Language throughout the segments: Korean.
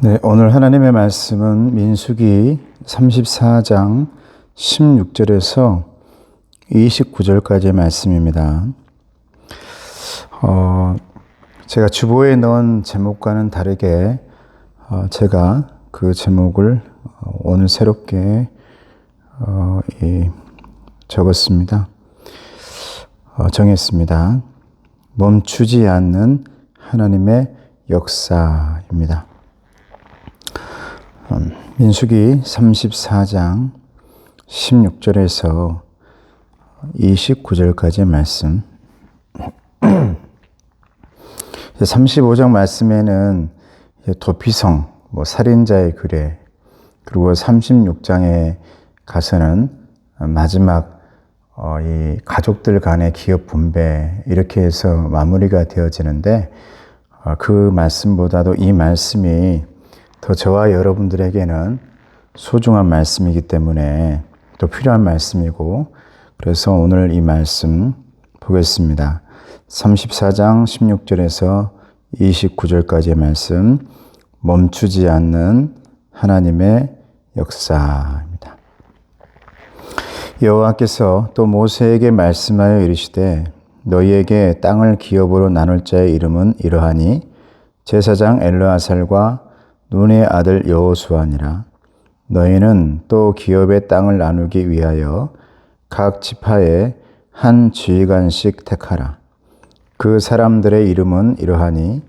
네, 오늘 하나님의 말씀은 민수기 34장 16절에서 29절까지의 말씀입니다. 제가 주보에 넣은 제목과는 다르게 제가 그 제목을 오늘 새롭게 적었습니다. 정했습니다. 멈추지 않는 하나님의 역사입니다. 민수기 34장 16절에서 29절까지의 말씀. 35장 말씀에는 도피성, 살인자의 규례, 그리고 36장에 가서는 마지막 이 가족들 간의 기업 분배, 이렇게 해서 마무리가 되어지는데, 그 말씀보다도 이 말씀이 더 저와 여러분들에게는 소중한 말씀이기 때문에 또 필요한 말씀이고, 그래서 오늘 이 말씀 보겠습니다. 34장 16절에서 29절까지의 말씀, 멈추지 않는 하나님의 역사입니다. 여호와께서 또 모세에게 말씀하여 이르시되 너희에게 땅을 기업으로 나눌 자의 이름은 이러하니 제사장 엘르아살과 눈의 아들 여호수아니라. 너희는 또 기업의 땅을 나누기 위하여 각 지파에 한 지휘관씩 택하라. 그 사람들의 이름은 이러하니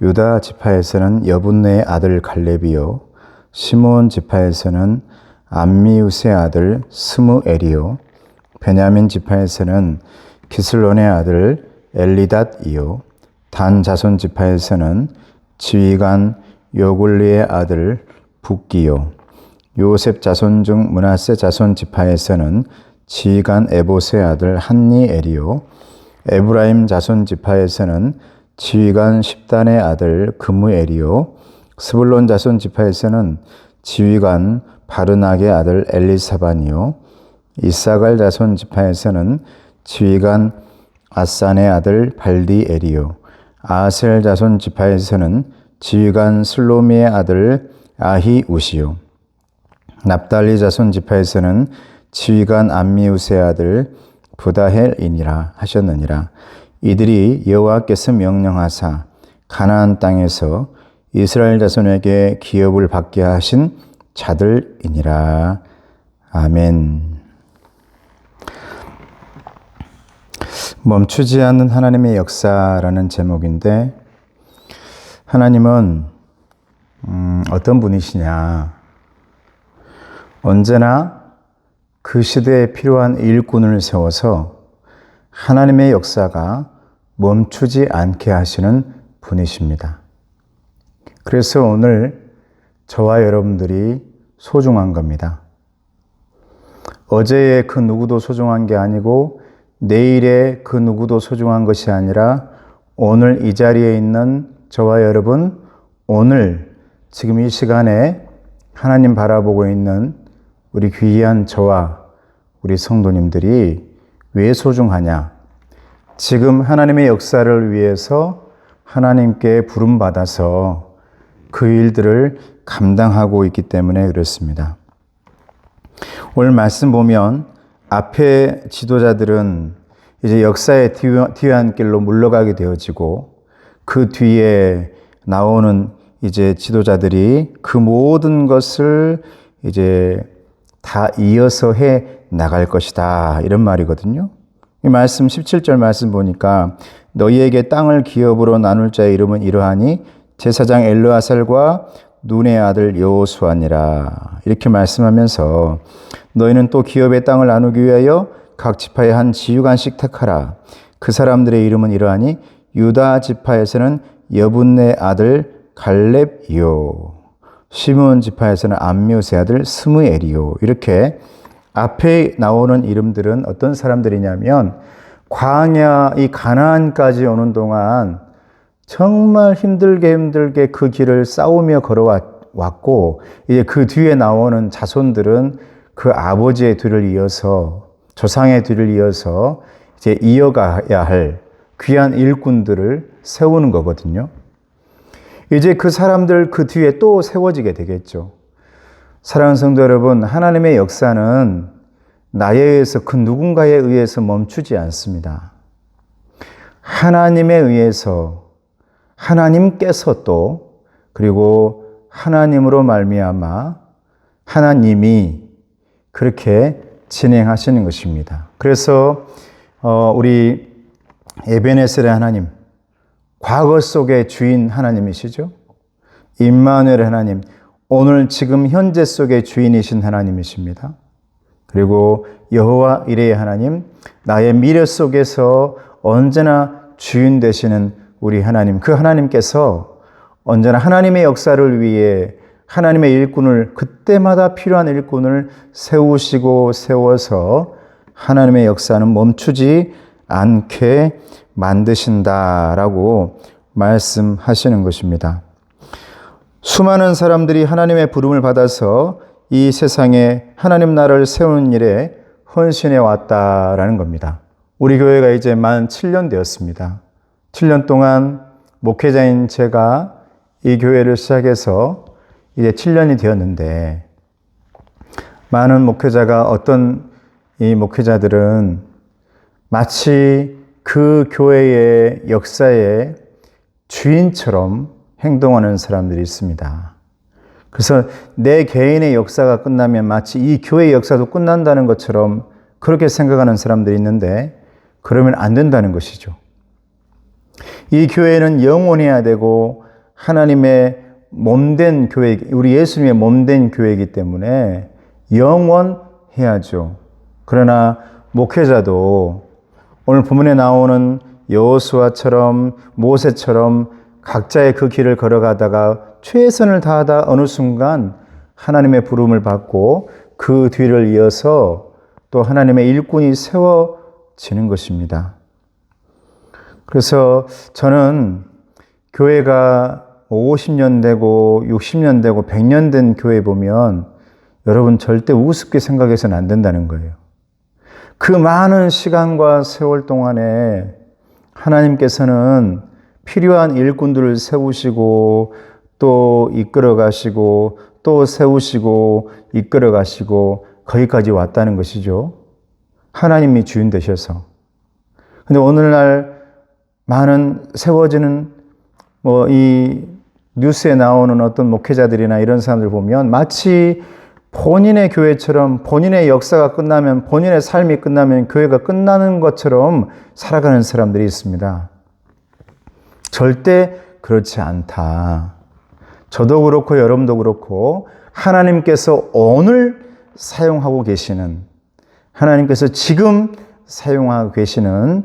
유다 지파에서는 여분네의 아들 갈렙이요, 시므온 지파에서는 암미우스의 아들 스무엘이요, 베냐민 지파에서는 기슬론의 아들 엘리닷이요, 단 자손 지파에서는 지휘관 요굴리의 아들 붓기요, 요셉 자손 중 므낫세 자손 지파에서는 지휘관 에봇의 아들 한니엘이요, 에브라임 자손 지파에서는 지휘관 십단의 아들 그무엘이요, 스불론 자손 지파에서는 지휘관 바르낙의 아들 엘리사반이요, 이사갈 자손 지파에서는 지휘관 아산의 아들 발디엘이요, 아셀 자손 지파에서는 지휘관 슬로미의 아들 아히우시요, 납달리 자손 지파에서는 지휘관 암미우스의 아들 부다헬이니라 하셨느니라. 이들이 여호와께서 명령하사 가나안 땅에서 이스라엘 자손에게 기업을 받게 하신 자들이니라. 아멘. 멈추지 않는 하나님의 역사라는 제목인데, 하나님은 어떤 분이시냐? 언제나 그 시대에 필요한 일꾼을 세워서 하나님의 역사가 멈추지 않게 하시는 분이십니다. 그래서 오늘 저와 여러분들이 소중한 겁니다. 어제의 그 누구도 소중한 게 아니고 내일의 그 누구도 소중한 것이 아니라 오늘 이 자리에 있는 저와 여러분, 오늘 지금 이 시간에 하나님 바라보고 있는 우리 귀한 저와 우리 성도님들이 왜 소중하냐? 지금 하나님의 역사를 위해서 하나님께 부름받아서 그 일들을 감당하고 있기 때문에 그렇습니다. 오늘 말씀 보면 앞에 지도자들은 이제 역사의 뒤안 길로 물러가게 되어지고, 그 뒤에 나오는 이제 지도자들이 그 모든 것을 이제 다 이어서 해 나갈 것이다, 이런 말이거든요. 이 말씀 17절 말씀 보니까 너희에게 땅을 기업으로 나눌 자의 이름은 이러하니 제사장 엘르아살과 눈의 아들 여호수아니라, 이렇게 말씀하면서 너희는 또 기업의 땅을 나누기 위하여 각 지파에 한 지휘관씩 택하라. 그 사람들의 이름은 이러하니 유다 지파에서는 여분네 아들 갈렙이요, 시므온 지파에서는 암미우스의 아들 스무엘이요. 이렇게 앞에 나오는 이름들은 어떤 사람들이냐면 광야 이 가나안까지 오는 동안 정말 힘들게 그 길을 싸우며 걸어왔고, 이제 그 뒤에 나오는 자손들은 그 아버지의 뒤를 이어서, 조상의 뒤를 이어서 이제 이어가야 할 귀한 일꾼들을 세우는 거거든요. 이제 그 사람들 그 뒤에 또 세워지게 되겠죠. 사랑하는 성도 여러분, 하나님의 역사는 나에 의해서 그 누군가에 의해서 멈추지 않습니다. 하나님에 의해서 하나님께서 또 그리고 하나님으로 말미암아 하나님이 그렇게 진행하시는 것입니다. 그래서 우리 에베네셀의 하나님, 과거 속의 주인 하나님이시죠. 임마누엘 하나님, 오늘 지금 현재 속의 주인이신 하나님이십니다. 그리고 여호와 이레의 하나님, 나의 미래 속에서 언제나 주인 되시는 우리 하나님, 그 하나님께서 언제나 하나님의 역사를 위해 하나님의 일꾼을, 그때마다 필요한 일꾼을 세우시고 세워서 하나님의 역사는 멈추지 않게 만드신다라고 말씀하시는 것입니다. 수많은 사람들이 하나님의 부름을 받아서 이 세상에 하나님 나라를 세우는 일에 헌신해 왔다라는 겁니다. 우리 교회가 이제 만 7년 되었습니다. 7년 동안 목회자인 제가 이 교회를 시작해서 이제 7년이 되었는데, 많은 목회자가, 어떤 이 목회자들은 마치 그 교회의 역사의 주인처럼 행동하는 사람들이 있습니다. 그래서 내 개인의 역사가 끝나면 마치 이 교회의 역사도 끝난다는 것처럼 그렇게 생각하는 사람들이 있는데, 그러면 안 된다는 것이죠. 이 교회는 영원해야 되고 하나님의 몸된 교회, 우리 예수님의 몸된 교회이기 때문에 영원해야죠. 그러나 목회자도 오늘 본문에 나오는 여호수아처럼 모세처럼 각자의 그 길을 걸어가다가 최선을 다하다 어느 순간 하나님의 부름을 받고 그 뒤를 이어서 또 하나님의 일꾼이 세워지는 것입니다. 그래서 저는 교회가 50년 되고 60년 되고 100년 된 교회 보면 여러분 절대 우습게 생각해서는 안 된다는 거예요. 그 많은 시간과 세월 동안에 하나님께서는 필요한 일꾼들을 세우시고 또 이끌어 가시고 또 세우시고 이끌어 가시고 거기까지 왔다는 것이죠. 하나님이 주인 되셔서. 근데 오늘날 많은 세워지는 이 뉴스에 나오는 어떤 목회자들이나 이런 사람들 보면 마치 본인의 교회처럼 본인의 역사가 끝나면, 본인의 삶이 끝나면 교회가 끝나는 것처럼 살아가는 사람들이 있습니다. 절대 그렇지 않다. 저도 그렇고 여러분도 그렇고 하나님께서 오늘 사용하고 계시는, 하나님께서 지금 사용하고 계시는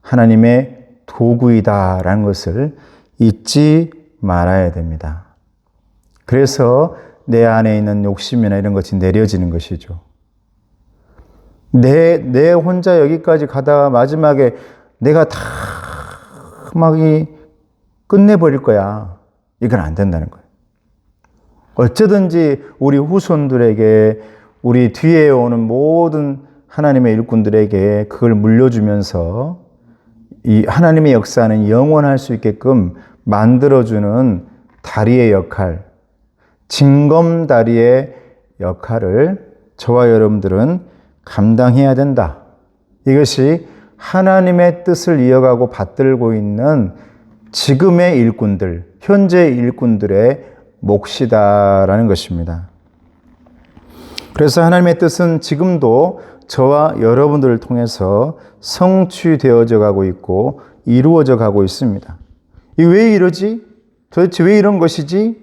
하나님의 도구이다라는 것을 잊지 말아야 됩니다. 그래서 내 안에 있는 욕심이나 이런 것이 내려지는 것이죠. 내 혼자 여기까지 가다가 마지막에 내가 다 막 끝내버릴 거야. 이건 안 된다는 거예요. 어쩌든지 우리 후손들에게, 우리 뒤에 오는 모든 하나님의 일꾼들에게 그걸 물려주면서 이 하나님의 역사는 영원할 수 있게끔 만들어주는 다리의 역할, 징검다리의 역할을 저와 여러분들은 감당해야 된다. 이것이 하나님의 뜻을 이어가고 받들고 있는 지금의 일꾼들, 현재 일꾼들의 몫이다라는 것입니다. 그래서 하나님의 뜻은 지금도 저와 여러분들을 통해서 성취되어져 가고 있고 이루어져 가고 있습니다. 왜 이러지? 도대체 왜 이런 것이지?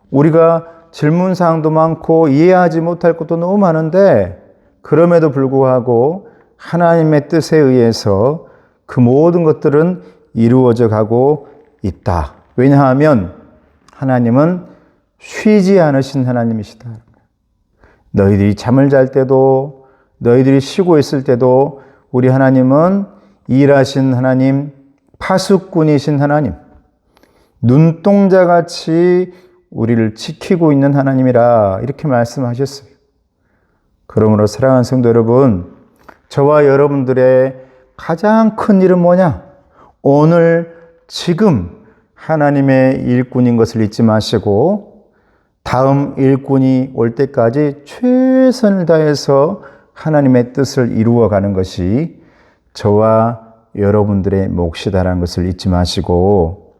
우리가 질문사항도 많고 이해하지 못할 것도 너무 많은데, 그럼에도 불구하고 하나님의 뜻에 의해서 그 모든 것들은 이루어져 가고 있다. 왜냐하면 하나님은 쉬지 않으신 하나님이시다. 너희들이 잠을 잘 때도, 너희들이 쉬고 있을 때도 우리 하나님은 일하신 하나님, 파수꾼이신 하나님, 눈동자같이 우리를 지키고 있는 하나님이라 이렇게 말씀하셨어요. 그러므로 사랑하는 성도 여러분, 저와 여러분들의 가장 큰 일은 뭐냐? 오늘 지금 하나님의 일꾼인 것을 잊지 마시고 다음 일꾼이 올 때까지 최선을 다해서 하나님의 뜻을 이루어가는 것이 저와 여러분들의 몫이다라는 것을 잊지 마시고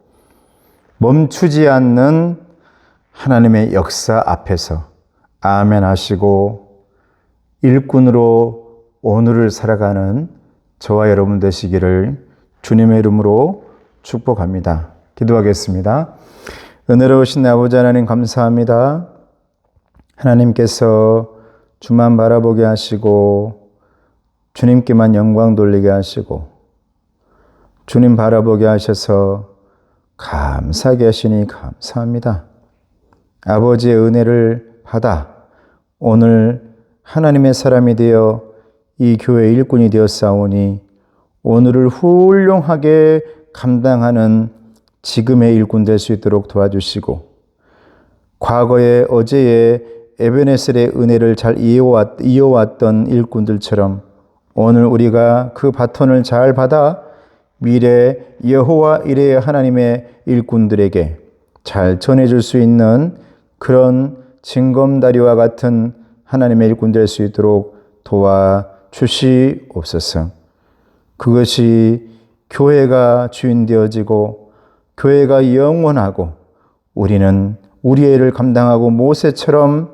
멈추지 않는 하나님의 역사 앞에서 아멘 하시고 일꾼으로 오늘을 살아가는 저와 여러분 되시기를 주님의 이름으로 축복합니다. 기도하겠습니다. 은혜로우신 아버지 하나님 감사합니다. 하나님께서 주만 바라보게 하시고 주님께만 영광 돌리게 하시고 주님 바라보게 하셔서 감사하게 하시니 감사합니다. 아버지의 은혜를 받아 오늘 하나님의 사람이 되어 이 교회의 일꾼이 되었사오니 오늘을 훌륭하게 감당하는 지금의 일꾼 될 수 있도록 도와주시고 과거의 어제의 에베네셀의 은혜를 잘 이어왔던 일꾼들처럼 오늘 우리가 그 바톤을 잘 받아 미래 여호와 이레의 하나님의 일꾼들에게 잘 전해줄 수 있는 그런 징검다리와 같은 하나님의 일꾼 될 수 있도록 도와주시옵소서. 그것이 교회가 주인 되어지고 교회가 영원하고 우리는 우리의 일을 감당하고 모세처럼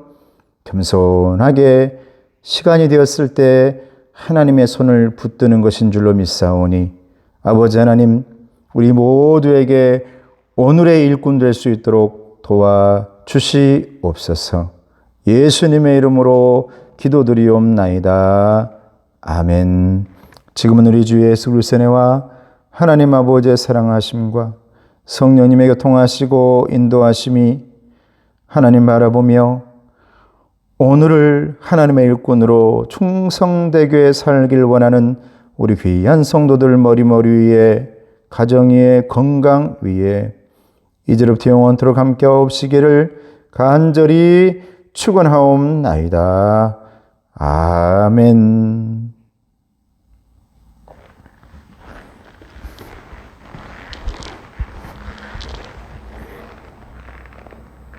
겸손하게 시간이 되었을 때 하나님의 손을 붙드는 것인 줄로 믿사오니 아버지 하나님 우리 모두에게 오늘의 일꾼 될 수 있도록 도와주시옵소서. 예수님의 이름으로 기도드리옵나이다. 아멘. 지금은 우리 주 예수 그리스도의 은혜와 하나님 아버지의 사랑하심과 성령님의 교통하시고 인도하심이 하나님 바라보며 오늘을 하나님의 일꾼으로 충성되게 살길 원하는 우리 귀한 성도들 머리머리 위에 가정 위에 건강 위에 이제로부터 영원토록 함께 하옵시기를 간절히 축원하옵나이다. 아멘.